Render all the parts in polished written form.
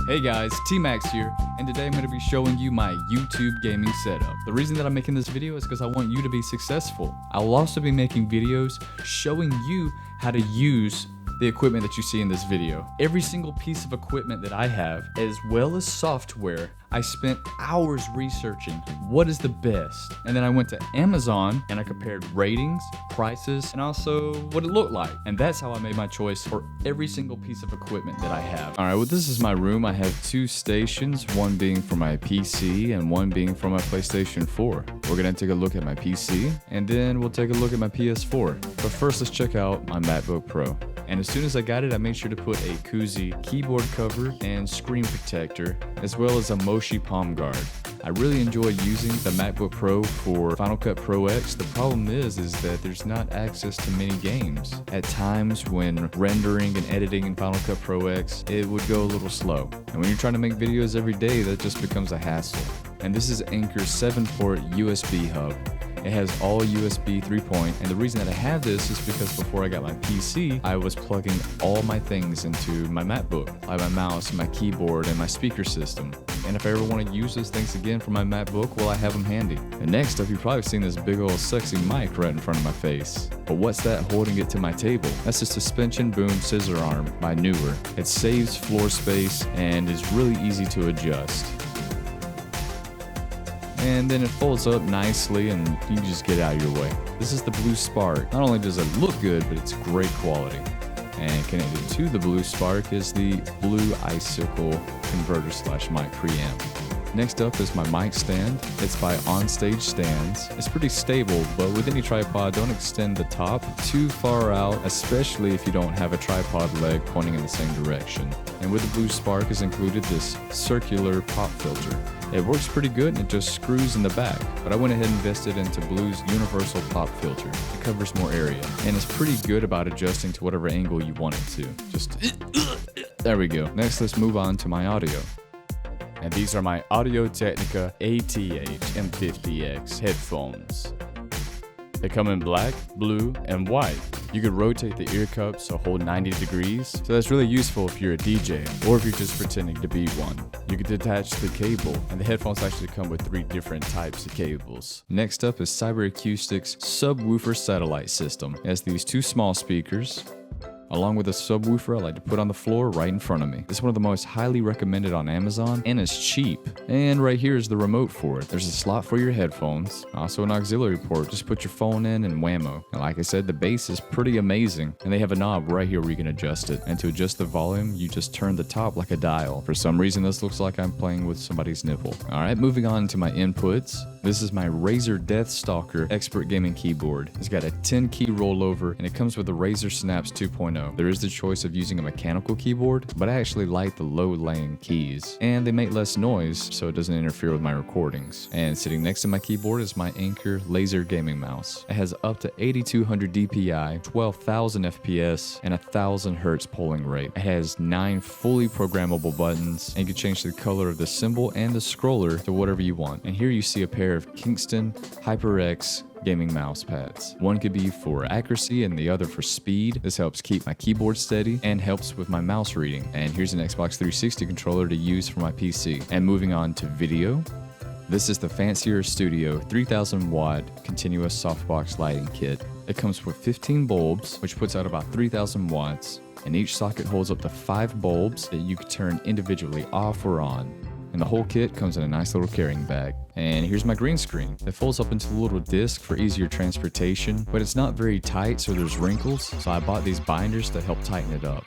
Hey guys, T-Max here, and today I'm going to be showing you my YouTube gaming setup. The reason that I'm making this video is because I want you to be successful. I will also be making videos showing you how to use the equipment that you see in this video. Every single piece of equipment that I have, as well as software, I spent hours researching what is the best. And then I went to Amazon and I compared ratings, prices, and also what it looked like. And that's how I made my choice for every single piece of equipment that I have. All right, well, this is my room. I have two stations, one being for my PC and one being for my PlayStation 4. We're gonna take a look at my PC and then we'll take a look at my PS4. But first, let's check out my MacBook Pro. And as soon as I got it, I made sure to put a koozie keyboard cover and screen protector, as well as a Moshi palm guard. I really enjoy using the MacBook Pro for Final Cut Pro X. The problem is that there's not access to many games. At times when rendering and editing in Final Cut Pro X, it would go a little slow. And when you're trying to make videos every day, that just becomes a hassle. And this is Anker's 7-port USB hub. It has all USB 3-point, and the reason that I have this is because before I got my PC, I was plugging all my things into my MacBook, like my mouse, my keyboard, and my speaker system. And if I ever want to use those things again for my MacBook, well, I have them handy. And next up, you've probably seen this big old sexy mic right in front of my face. But what's that holding it to my table? That's a suspension boom scissor arm by Newer. It saves floor space and is really easy to adjust. And then it folds up nicely and you can just get out of your way. This is the Blue Spark. Not only does it look good, but it's great quality. And connected to the Blue Spark is the Blue Icicle converter / mic preamp. Next up is my mic stand. It's by Onstage Stands. It's pretty stable, but with any tripod, don't extend the top too far out, especially if you don't have a tripod leg pointing in the same direction. And with the Blue Spark is included this circular pop filter. It works pretty good and it just screws in the back, but I went ahead and invested into Blue's universal pop filter. It covers more area and it's pretty good about adjusting to whatever angle you want it to. Just there we go. Next, let's move on to my audio. And these are my Audio-Technica ATH M50X headphones. They come in black, blue, and white. You could rotate the ear cups to hold 90 degrees, so that's really useful if you're a DJ or if you're just pretending to be one. You could detach the cable, and the headphones actually come with 3 different types of cables. Next up is CyberAcoustic's subwoofer satellite system. It has these 2 small speakers, along with a subwoofer I like to put on the floor right in front of me. It's one of the most highly recommended on Amazon, and it's cheap. And right here is the remote for it. There's a slot for your headphones, also an auxiliary port. Just put your phone in and whammo. And like I said, the bass is pretty amazing, and they have a knob right here where you can adjust it. And to adjust the volume, you just turn the top like a dial. For some reason, this looks like I'm playing with somebody's nipple. All right, moving on to my inputs. This is my Razer Deathstalker Expert Gaming Keyboard. It's got a 10-key rollover, and it comes with the Razer Snaps 2.0. There is the choice of using a mechanical keyboard, but I actually like the low-laying keys, and they make less noise, so it doesn't interfere with my recordings. And sitting next to my keyboard is my Anker laser gaming mouse. It has up to 8200 DPI, 12,000 FPS, and 1000 Hz polling rate. It has 9 fully programmable buttons, and you can change the color of the symbol and the scroller to whatever you want. And here you see a pair of Kingston HyperX gaming mouse pads. One could be for accuracy and the other for speed. This helps keep my keyboard steady and helps with my mouse reading. And here's an Xbox 360 controller to use for my PC. And moving on to video. This is the Fancier Studio 3000 watt continuous softbox lighting kit. It comes with 15 bulbs, which puts out about 3000 watts. And each socket holds up to 5 bulbs that you can turn individually off or on. And the whole kit comes in a nice little carrying bag. And here's my green screen. It folds up into a little disc for easier transportation, but it's not very tight, so there's wrinkles. So I bought these binders to help tighten it up.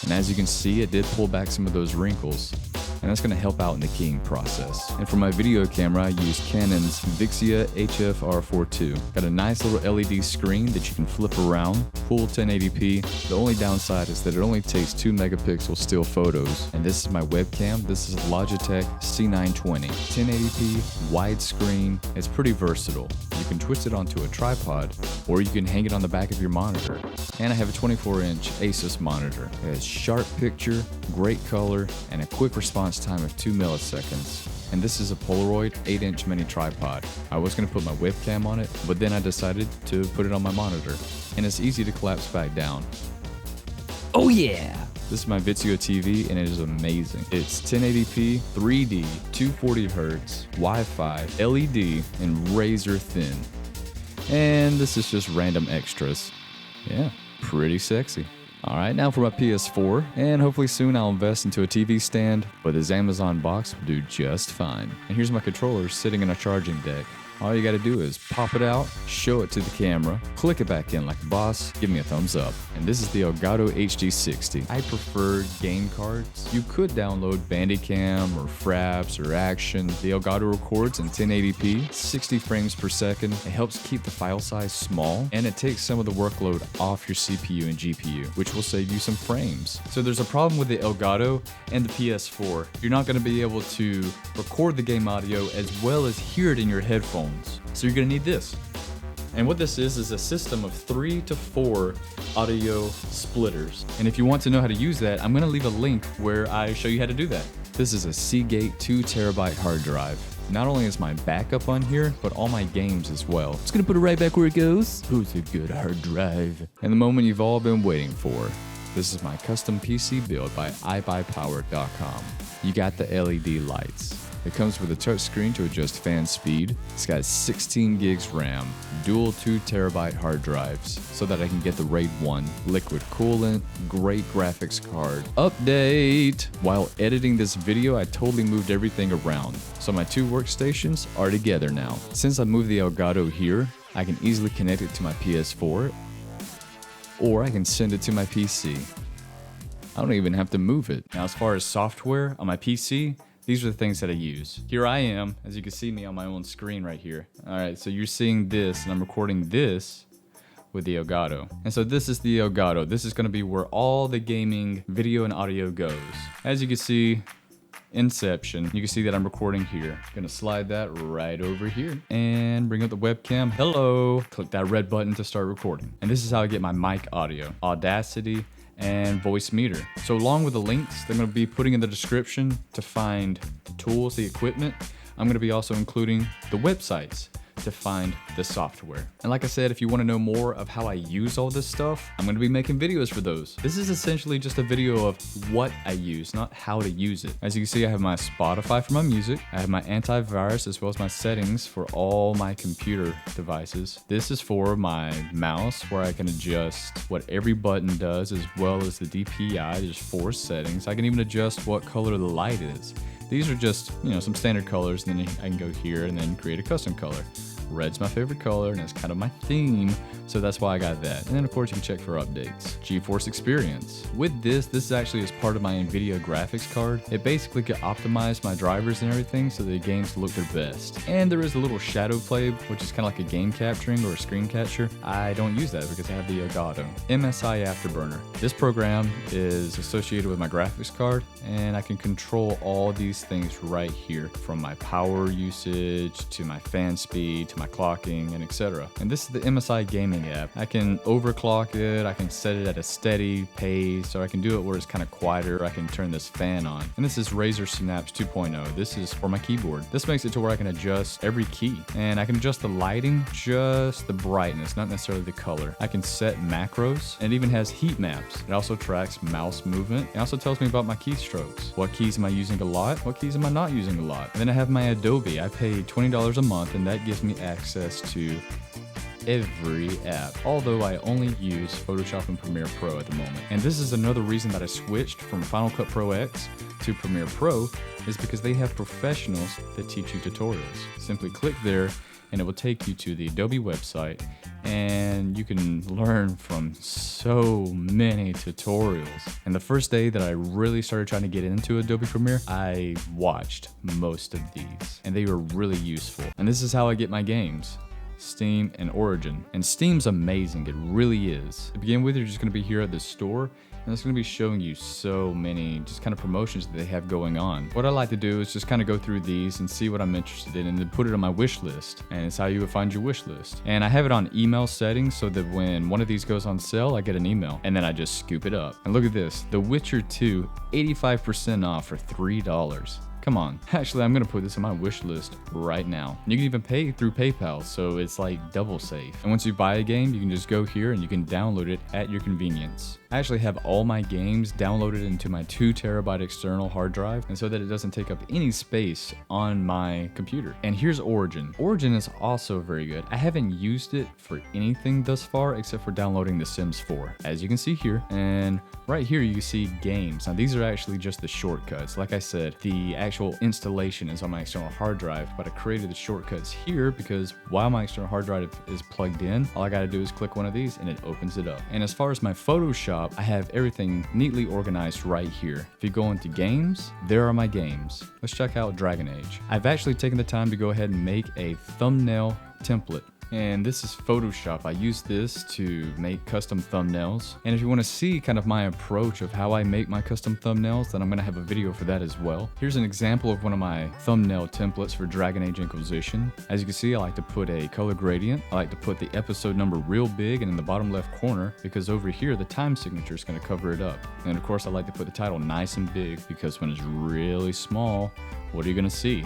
And as you can see, it did pull back some of those wrinkles, and that's going to help out in the keying process. And for my video camera, I use Canon's Vixia HF-R4 II. Got a nice little LED screen that you can flip around, full 1080p. The only downside is that it only takes 2 megapixel still photos. And this is my webcam. This is Logitech C920. 1080p, widescreen. It's pretty versatile. You can twist it onto a tripod, or you can hang it on the back of your monitor. And I have a 24-inch ASUS monitor. It has sharp picture, great color, and a quick response time of 2 milliseconds. And this is a Polaroid 8-inch mini tripod. I was going to put my webcam on it, but then I decided to put it on my monitor. And it's easy to collapse back down. Oh yeah! This is my Vizio TV and it is amazing. It's 1080p, 3D, 240 Hz, Wi-Fi, LED, and razor thin. And this is just random extras. Yeah, pretty sexy. Alright, now for my PS4, and hopefully soon I'll invest into a TV stand, but this Amazon box will do just fine. And here's my controller sitting in a charging deck. All you gotta do is pop it out, show it to the camera, click it back in like a boss, give me a thumbs up. And this is the Elgato HD60. I prefer game cards. You could download Bandicam or Fraps or Action. The Elgato records in 1080p, 60 frames per second. It helps keep the file size small, and it takes some of the workload off your CPU and GPU, which will save you some frames. So there's a problem with the Elgato and the PS4. You're not gonna be able to record the game audio as well as hear it in your headphones. So you're gonna need this. And what this is a system of 3 to 4 audio splitters. And if you want to know how to use that, I'm gonna leave a link where I show you how to do that. This is a Seagate 2TB hard drive. Not only is my backup on here, but all my games as well. Just gonna put it right back where it goes. Who's a good hard drive? And the moment you've all been waiting for. This is my custom PC build by iBuyPower.com. You got the LED lights. It comes with a touchscreen to adjust fan speed. It's got 16 gigs RAM, dual 2TB hard drives, so that I can get the RAID 1, liquid coolant, great graphics card. Update! While editing this video, I totally moved everything around, so my 2 workstations are together now. Since I moved the Elgato here, I can easily connect it to my PS4, or I can send it to my PC. I don't even have to move it. Now, as far as software on my PC, these are the things that I use. Here I am, as you can see me on my own screen right here. All right, so you're seeing this, and I'm recording this with the Elgato. And so this is the Elgato. This is gonna be where all the gaming video and audio goes. As you can see, Inception, you can see that I'm recording here. Gonna slide that right over here and bring up the webcam. Hello, click that red button to start recording. And this is how I get my mic audio, Audacity, and voice meter. So along with the links that I'm going to be putting in the description to find the tools, the equipment, I'm going to be also including the websites to find the software. And like I said, if you want to know more of how I use all this stuff, I'm going to be making videos for those. This is essentially just a video of what I use, not how to use it. As you can see, I have my Spotify for my music. I have my antivirus as well as my settings for all my computer devices. This is for my mouse where I can adjust what every button does as well as the DPI. There's 4 settings. I can even adjust what color the light is. These are just, some standard colors, and then I can go here and then create a custom color. Red's my favorite color, and it's kind of my theme, so that's why I got that. And then of course you can check for updates. GeForce Experience. With this is actually as part of my NVIDIA graphics card. It basically could optimize my drivers and everything so the games look their best. And there is a little shadow play, which is kind of like a game capturing or a screen catcher. I don't use that because I have the Elgato. MSI Afterburner. This program is associated with my graphics card, and I can control all these things right here, from my power usage to my fan speed to my clocking and etc. And this is the MSI gaming app. I can overclock it, I can set it at a steady pace, or I can do it where it's kind of quieter. I can turn this fan on. And this is Razer Synapse 2.0. This is for my keyboard. This makes it to where I can adjust every key, and I can adjust the lighting, just the brightness, not necessarily the color. I can set macros, and it even has heat maps. It also tracks mouse movement. It also tells me about my keystrokes. What keys am I using a lot? What keys am I not using a lot? And then I have my Adobe. I pay $20 a month, and that gives me access to every app, although I only use Photoshop and Premiere Pro at the moment. And this is another reason that I switched from Final Cut Pro X to Premiere Pro, is because they have professionals that teach you tutorials. Simply click there and it will take you to the Adobe website, and you can learn from so many tutorials. And the first day that I really started trying to get into Adobe Premiere, I watched most of these, and they were really useful. And this is how I get my games. Steam and Origin. And Steam's amazing, it really is. To begin with, you're just gonna be here at the store, and it's going to be showing you so many just kind of promotions that they have going on. What I like to do is just kind of go through these and see what I'm interested in and then put it on my wish list. And it's how you would find your wish list. And I have it on email settings so that when one of these goes on sale, I get an email and then I just scoop it up. And look at this, The Witcher 2, 85% off for $3. Come on. Actually, I'm gonna put this on my wish list right now. You can even pay through PayPal, so it's like double safe. And once you buy a game, you can just go here and you can download it at your convenience. I actually have all my games downloaded into my 2 terabyte external hard drive, and so that it doesn't take up any space on my computer. And here's Origin. Origin is also very good. I haven't used it for anything thus far except for downloading The Sims 4, as you can see here. And right here you can see games. Now these are actually just the shortcuts. Like I said, the actual installation is on my external hard drive, but I created the shortcuts here because while my external hard drive is plugged in, all I gotta do is click one of these and it opens it up. And as far as my Photoshop, I have everything neatly organized right here. If you go into games, there are my games. Let's check out Dragon Age. I've actually taken the time to go ahead and make a thumbnail template. And this is Photoshop. I use this to make custom thumbnails. And if you want to see kind of my approach of how I make my custom thumbnails, then I'm going to have a video for that as well. Here's an example of one of my thumbnail templates for Dragon Age Inquisition. As you can see, I like to put a color gradient. I like to put the episode number real big and in the bottom left corner, because over here the time signature is going to cover it up. And of course I like to put the title nice and big, because when it's really small, what are you going to see?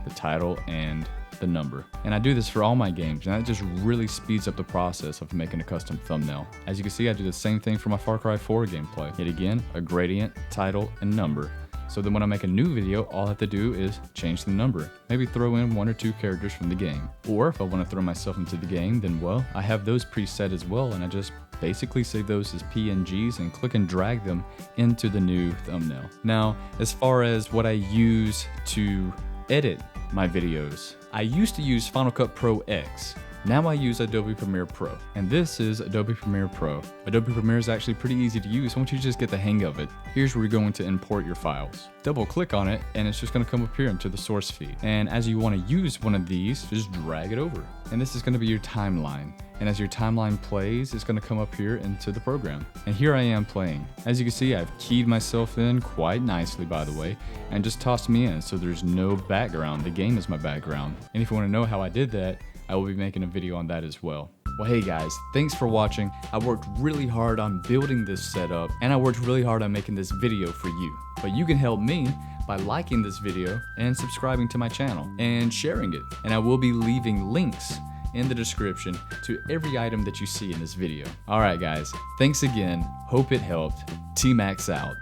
The title and the number. And I do this for all my games, and that just really speeds up the process of making a custom thumbnail. As you can see, I do the same thing for my Far Cry 4 gameplay. Yet again, a gradient, title, and number. So then when I make a new video, all I have to do is change the number. Maybe throw in 1 or 2 characters from the game. Or if I want to throw myself into the game, then well, I have those preset as well, and I just basically save those as PNGs and click and drag them into the new thumbnail. Now, as far as what I use to edit my videos, I used to use Final Cut Pro X. Now I use Adobe Premiere Pro, and this is Adobe Premiere Pro. Adobe Premiere is actually pretty easy to use once you just get the hang of it. Here's where you're going to import your files. Double click on it and it's just going to come up here into the source feed. And as you want to use one of these, just drag it over. And this is going to be your timeline. And as your timeline plays, it's going to come up here into the program. And here I am playing. As you can see, I've keyed myself in quite nicely, by the way, and just tossed me in so there's no background. The game is my background. And if you want to know how I did that, I will be making a video on that as well. Well, hey guys, thanks for watching. I worked really hard on building this setup, and I worked really hard on making this video for you. But you can help me by liking this video and subscribing to my channel and sharing it. And I will be leaving links in the description to every item that you see in this video. All right, guys, thanks again. Hope it helped. T-Max out.